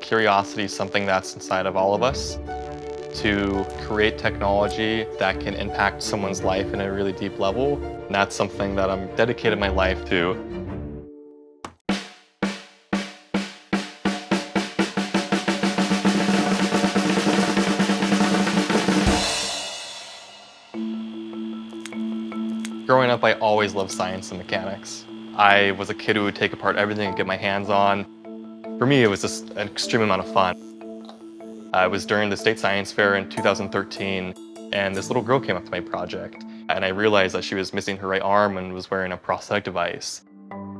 Curiosity is something that's inside of all of us. To create technology that can impact someone's life in a really deep level, and that's something that I'm dedicated my life to. Growing up, I always loved science and mechanics. I was a kid who would take apart everything and get my hands on. For me, it was just an extreme amount of fun. I was during the state science fair in 2013, and this little girl came up to my project, and I realized that she was missing her right arm and was wearing a prosthetic device.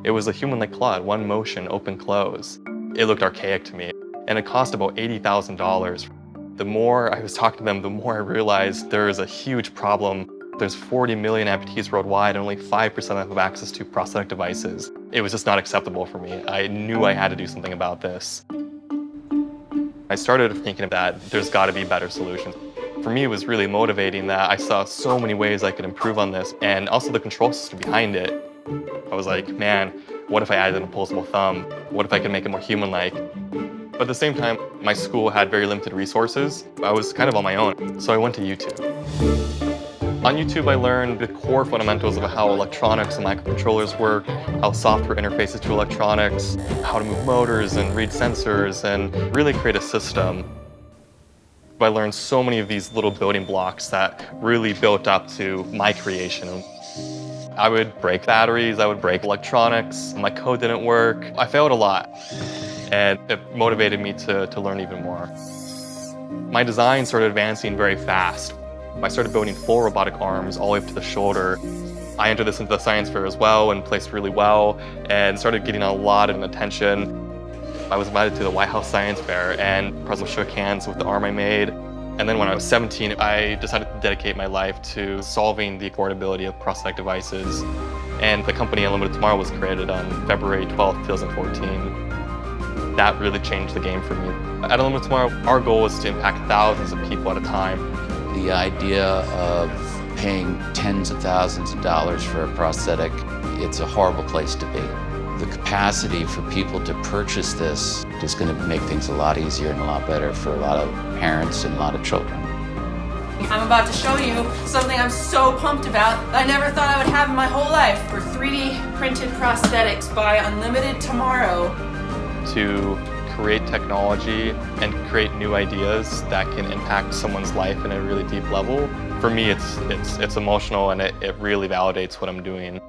It was a human-like claw, one motion, open, close. It looked archaic to me, and it cost about $80,000. The more I was talking to them, the more I realized there is a huge problem. There's 40 million amputees worldwide, and only 5% of them have access to prosthetic devices. It was just not acceptable for me. I knew I had to do something about this. I started thinking that there's got to be better solutions. For me, it was really motivating that I saw so many ways I could improve on this, and also the control system behind it. I was like, man, what if I added an opposable thumb? What if I could make it more human-like? But at the same time, my school had very limited resources. I was kind of on my own, so I went to YouTube. On YouTube, I learned the core fundamentals of how electronics and microcontrollers work, how software interfaces to electronics, how to move motors and read sensors, and really create a system. I learned so many of these little building blocks that really built up to my creation. I would break batteries, I would break electronics, my code didn't work. I failed a lot, and it motivated me to learn even more. My design started advancing very fast. I started building full robotic arms all the way up to the shoulder. I entered this into the science fair as well and placed really well and started getting a lot of attention. I was invited to the White House Science Fair and the president shook hands with the arm I made. And then when I was 17, I decided to dedicate my life to solving the affordability of prosthetic devices. And the company Unlimited Tomorrow was created on February 12th, 2014. That really changed the game for me. At Unlimited Tomorrow, our goal is to impact thousands of people at a time. The idea of paying tens of thousands of dollars for a prosthetic, it's a horrible place to be. The capacity for people to purchase this is going to make things a lot easier and a lot better for a lot of parents and a lot of children. I'm about to show you something I'm so pumped about that I never thought I would have in my whole life. For 3D printed prosthetics by Unlimited Tomorrow. To create technology and create new ideas that can impact someone's life in a really deep level. For me, it's emotional and it really validates what I'm doing.